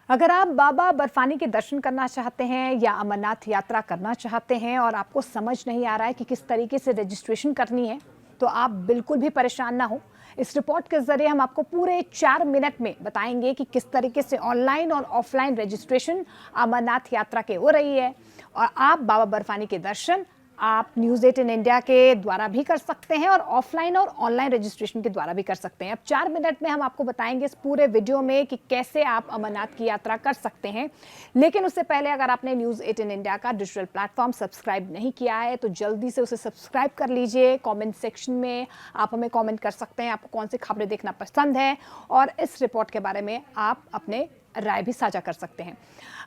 अगर आप बाबा बर्फानी के दर्शन करना चाहते हैं या अमरनाथ यात्रा करना चाहते हैं और आपको समझ नहीं आ रहा है कि किस तरीके से रजिस्ट्रेशन करनी है, तो आप बिल्कुल भी परेशान ना हो। इस रिपोर्ट के जरिए हम आपको पूरे 4 मिनट में बताएंगे कि किस तरीके से ऑनलाइन और ऑफलाइन रजिस्ट्रेशन अमरनाथ यात्रा के हो रही है और आप बाबा बर्फानी के दर्शन आप न्यूज़ 18 इंडिया के द्वारा भी कर सकते हैं और ऑफलाइन और ऑनलाइन रजिस्ट्रेशन के द्वारा भी कर सकते हैं। अब 4 मिनट में हम आपको बताएंगे इस पूरे वीडियो में कि कैसे आप अमरनाथ की यात्रा कर सकते हैं। लेकिन उससे पहले अगर आपने न्यूज़ 18 इंडिया का डिजिटल प्लेटफॉर्म सब्सक्राइब नहीं किया है तो जल्दी से उसे सब्सक्राइब कर लीजिए। कॉमेंट सेक्शन में आप हमें कॉमेंट कर सकते हैं आपको कौन सी खबरें देखना पसंद है और इस रिपोर्ट के बारे में आप अपने राय भी साझा कर सकते हैं।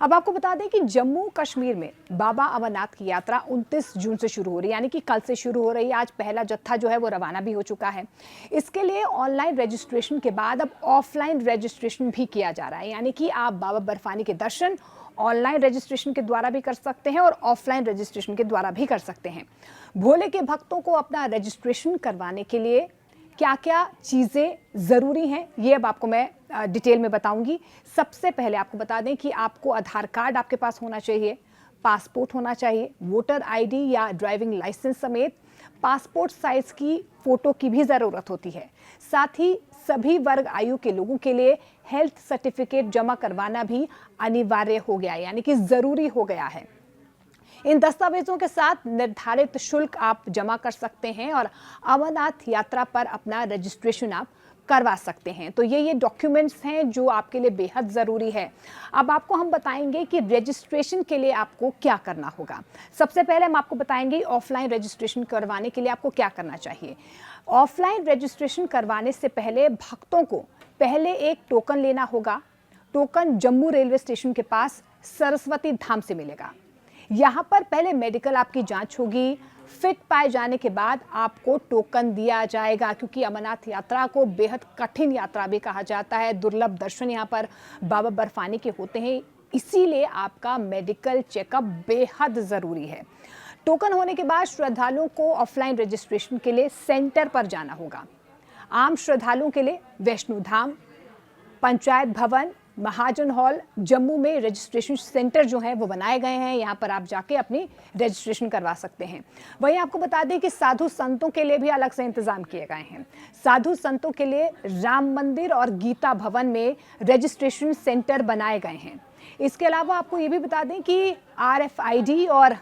अब आपको बता दें कि जम्मू कश्मीर में बाबा अमरनाथ की यात्रा 29 जून से शुरू हो रही है, यानी कि कल से शुरू हो रही है। आज पहला जत्था जो है वो रवाना भी हो चुका है। इसके लिए ऑनलाइन रजिस्ट्रेशन के बाद अब ऑफलाइन रजिस्ट्रेशन भी किया जा रहा है, यानी कि आप बाबा बर्फानी के दर्शन ऑनलाइन रजिस्ट्रेशन के द्वारा भी कर सकते हैं और ऑफलाइन रजिस्ट्रेशन के द्वारा भी कर सकते हैं। भोले के भक्तों को अपना रजिस्ट्रेशन करवाने के लिए क्या क्या चीज़ें ज़रूरी हैं ये अब आपको मैं डिटेल में बताऊंगी। सबसे पहले आपको बता दें कि आपको आधार कार्ड आपके पास होना चाहिए, पासपोर्ट होना चाहिए, वोटर आईडी या ड्राइविंग लाइसेंस समेत पासपोर्ट साइज की फ़ोटो की भी ज़रूरत होती है। साथ ही सभी वर्ग आयु के लोगों के लिए हेल्थ सर्टिफिकेट जमा करवाना भी अनिवार्य हो गया है, यानी कि ज़रूरी हो गया है। इन दस्तावेजों के साथ निर्धारित शुल्क आप जमा कर सकते हैं और अमरनाथ यात्रा पर अपना रजिस्ट्रेशन आप करवा सकते हैं। तो ये डॉक्यूमेंट्स हैं जो आपके लिए बेहद ज़रूरी है। अब आपको हम बताएंगे कि रजिस्ट्रेशन के लिए आपको क्या करना होगा। सबसे पहले हम आपको बताएंगे ऑफलाइन रजिस्ट्रेशन करवाने के लिए आपको क्या करना चाहिए। ऑफलाइन रजिस्ट्रेशन करवाने से पहले भक्तों को पहले एक टोकन लेना होगा। टोकन जम्मू रेलवे स्टेशन के पास सरस्वती धाम से मिलेगा। यहाँ पर पहले मेडिकल आपकी जांच होगी। फिट पाए जाने के बाद आपको टोकन दिया जाएगा, क्योंकि अमरनाथ यात्रा को बेहद कठिन यात्रा भी कहा जाता है। दुर्लभ दर्शन यहाँ पर बाबा बर्फानी के होते हैं, इसीलिए आपका मेडिकल चेकअप बेहद ज़रूरी है। टोकन होने के बाद श्रद्धालुओं को ऑफलाइन रजिस्ट्रेशन के लिए सेंटर पर जाना होगा। आम श्रद्धालुओं के लिए वैष्णो धाम, पंचायत भवन, महाजन हॉल जम्मू में रजिस्ट्रेशन सेंटर जो है वो बनाए गए हैं। यहाँ पर आप जाके अपनी रजिस्ट्रेशन करवा सकते हैं। वहीं आपको बता दें कि साधु संतों के लिए भी अलग से इंतजाम किए गए हैं। साधु संतों के लिए राम मंदिर और गीता भवन में रजिस्ट्रेशन सेंटर बनाए गए हैं। इसके अलावा आपको ये भी बता दें कि RFID और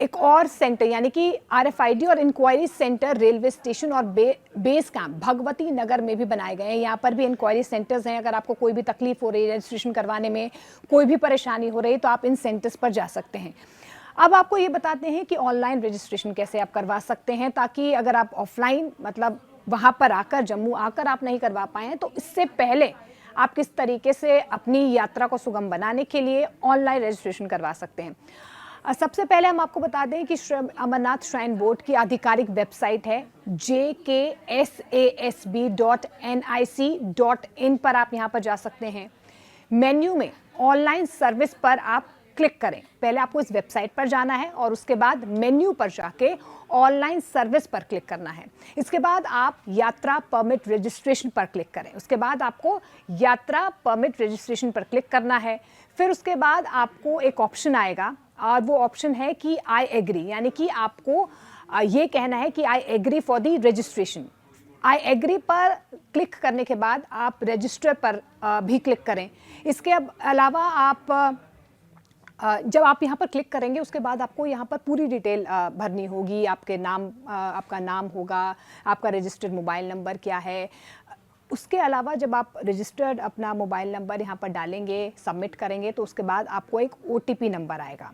एक और सेंटर, यानी कि RFID और इंक्वायरी सेंटर रेलवे स्टेशन और बेस कैंप भगवती नगर में भी बनाए गए हैं। यहाँ पर भी इंक्वायरी सेंटर्स हैं। अगर आपको कोई भी तकलीफ हो रही है, रजिस्ट्रेशन करवाने में कोई भी परेशानी हो रही है, तो आप इन सेंटर्स पर जा सकते हैं। अब आपको ये बताते हैं कि ऑनलाइन रजिस्ट्रेशन कैसे आप करवा सकते हैं, ताकि अगर आप ऑफलाइन मतलब वहाँ पर आकर जम्मू आकर आप नहीं करवा पाए हैं, तो इससे पहले आप किस तरीके से अपनी यात्रा को सुगम बनाने के लिए ऑनलाइन रजिस्ट्रेशन करवा सकते हैं। सबसे पहले हम आपको बता दें कि अमरनाथ श्राइन बोर्ड की आधिकारिक वेबसाइट है jksasb.nic.in पर आप यहाँ पर जा सकते हैं। मेन्यू में ऑनलाइन सर्विस पर आप क्लिक करें। पहले आपको इस वेबसाइट पर जाना है और उसके बाद मेन्यू पर जाके ऑनलाइन सर्विस पर क्लिक करना है। इसके बाद आप यात्रा परमिट रजिस्ट्रेशन पर क्लिक करें। उसके बाद आपको यात्रा परमिट रजिस्ट्रेशन पर क्लिक करना है। फिर उसके बाद आपको एक ऑप्शन आएगा और वो ऑप्शन है कि आई एग्री, यानी कि आपको ये कहना है कि I agree for the registration. I agree पर क्लिक करने के बाद आप रजिस्टर पर भी क्लिक करें। इसके अलावा आप जब आप यहाँ पर क्लिक करेंगे उसके बाद आपको यहाँ पर पूरी डिटेल भरनी होगी। आपके नाम, आपका नाम होगा, आपका रजिस्टर्ड मोबाइल नंबर क्या है। उसके अलावा जब आप रजिस्टर्ड अपना मोबाइल नंबर यहाँ पर डालेंगे, सबमिट करेंगे, तो उसके बाद आपको एक OTP नंबर आएगा।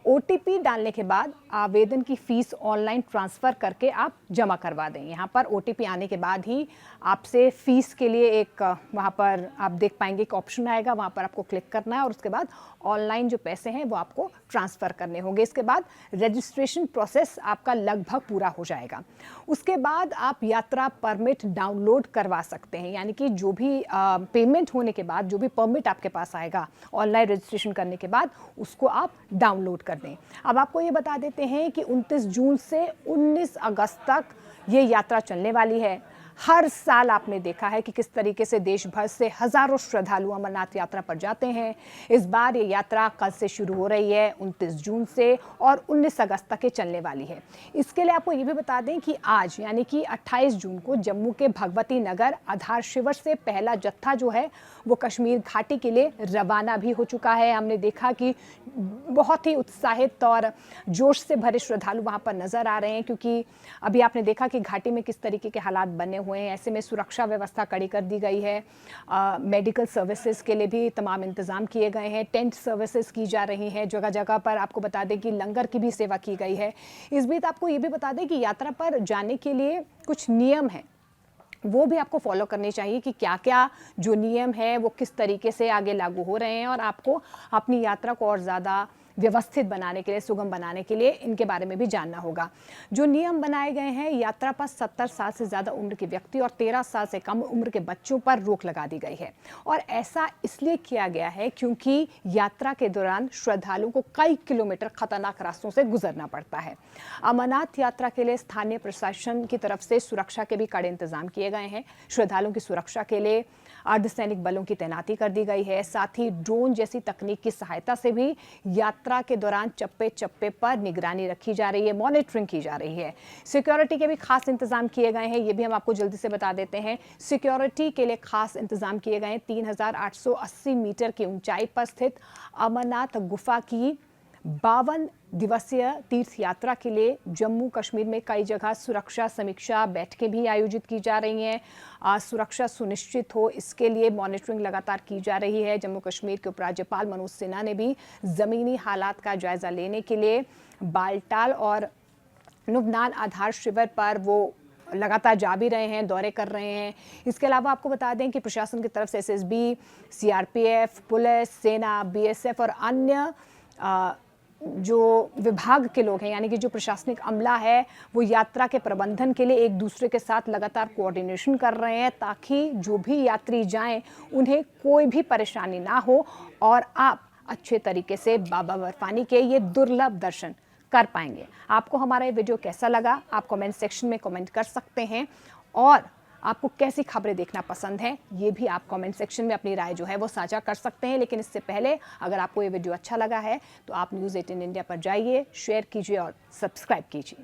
OTP डालने के बाद आवेदन की फ़ीस ऑनलाइन ट्रांसफ़र करके आप जमा करवा दें। यहाँ पर OTP आने के बाद ही आपसे फ़ीस के लिए एक वहाँ पर आप देख पाएंगे एक ऑप्शन आएगा, वहाँ पर आपको क्लिक करना है और उसके बाद ऑनलाइन जो पैसे हैं वो आपको ट्रांसफ़र करने होंगे। इसके बाद रजिस्ट्रेशन प्रोसेस आपका लगभग पूरा हो जाएगा। उसके बाद आप यात्रा परमिट डाउनलोड करवा सकते हैं, यानी कि जो भी पेमेंट होने के बाद जो भी परमिट आपके पास आएगा ऑनलाइन रजिस्ट्रेशन करने के बाद उसको आप डाउनलोड कर दें। अब आपको ये बता देते हैं कि 29 जून से 19 अगस्त तक ये यात्रा चलने वाली है। हर साल आपने देखा है कि किस तरीके से देश भर से हजारों श्रद्धालु अमरनाथ यात्रा पर जाते हैं। इस बार ये यात्रा कल से शुरू हो रही है 29 जून से और 19 अगस्त तक ये चलने वाली है। इसके लिए आपको ये भी बता दें कि आज यानी कि 28 जून को जम्मू के भगवती नगर आधार शिविर से पहला जत्था जो है वो कश्मीर घाटी के लिए रवाना भी हो चुका है। हमने देखा कि बहुत ही उत्साहित और जोश से भरे श्रद्धालु वहां पर नजर आ रहे हैं, क्योंकि अभी आपने देखा कि घाटी में किस तरीके के हालात बने हुए हैं। ऐसे में सुरक्षा व्यवस्था कड़ी कर दी गई है। मेडिकल सर्विसेज के लिए भी तमाम इंतजाम किए गए हैं। टेंट सर्विसेज की जा रही हैं जगह जगह पर। आपको बता दें कि लंगर की भी सेवा की गई है। इस बीच आपको ये भी बता दें कि यात्रा पर जाने के लिए कुछ नियम हैं, वो भी आपको फॉलो करने चाहिए कि क्या क्या जो नियम है वो किस तरीके से आगे लागू हो रहे हैं, और आपको अपनी यात्रा को और ज़्यादा व्यवस्थित बनाने के लिए, सुगम बनाने के लिए इनके बारे में भी जानना होगा। जो नियम बनाए गए हैं, यात्रा पर 70 साल से ज़्यादा उम्र के व्यक्ति और 13 साल से कम उम्र के बच्चों पर रोक लगा दी गई है। और ऐसा इसलिए किया गया है क्योंकि यात्रा के दौरान श्रद्धालुओं को कई किलोमीटर खतरनाक रास्तों से गुजरना पड़ता है। अमरनाथ यात्रा के लिए स्थानीय प्रशासन की तरफ से सुरक्षा के भी कड़े इंतजाम किए गए हैं। श्रद्धालुओं की सुरक्षा के लिए अर्धसैनिक बलों की तैनाती कर दी गई है। साथ ही ड्रोन जैसी तकनीक की सहायता से भी यात्रा के दौरान चप्पे चप्पे पर निगरानी रखी जा रही है, मॉनिटरिंग की जा रही है। सिक्योरिटी के भी खास इंतजाम किए गए हैं, ये भी हम आपको जल्दी से बता देते हैं। सिक्योरिटी के लिए खास इंतजाम किए गए हैं। 3880 मीटर की ऊंचाई पर स्थित अमरनाथ गुफा की 52 दिवसीय तीर्थ यात्रा के लिए जम्मू कश्मीर में कई जगह सुरक्षा समीक्षा बैठकें भी आयोजित की जा रही हैं। सुरक्षा सुनिश्चित हो इसके लिए मॉनिटरिंग लगातार की जा रही है। जम्मू कश्मीर के उपराज्यपाल मनोज सिन्हा ने भी ज़मीनी हालात का जायजा लेने के लिए बालटाल और नुवनाल आधार शिविर पर वो लगातार जा भी रहे हैं, दौरे कर रहे हैं। इसके अलावा आपको बता दें कि प्रशासन की तरफ से एसएसबी, सीआरपीएफ, पुलिस, सेना, बीएसएफ और अन्य जो विभाग के लोग हैं, यानी कि जो प्रशासनिक अमला है, वो यात्रा के प्रबंधन के लिए एक दूसरे के साथ लगातार कोऑर्डिनेशन कर रहे हैं, ताकि जो भी यात्री जाएं उन्हें कोई भी परेशानी ना हो और आप अच्छे तरीके से बाबा बर्फानी के ये दुर्लभ दर्शन कर पाएंगे। आपको हमारा ये वीडियो कैसा लगा, आप कमेंट सेक्शन में कमेंट कर सकते हैं, और आपको कैसी खबरें देखना पसंद है ये भी आप कमेंट सेक्शन में अपनी राय जो है वो साझा कर सकते हैं। लेकिन इससे पहले अगर आपको ये वीडियो अच्छा लगा है तो आप न्यूज़ 18 इंडिया पर जाइए, शेयर कीजिए और सब्सक्राइब कीजिए।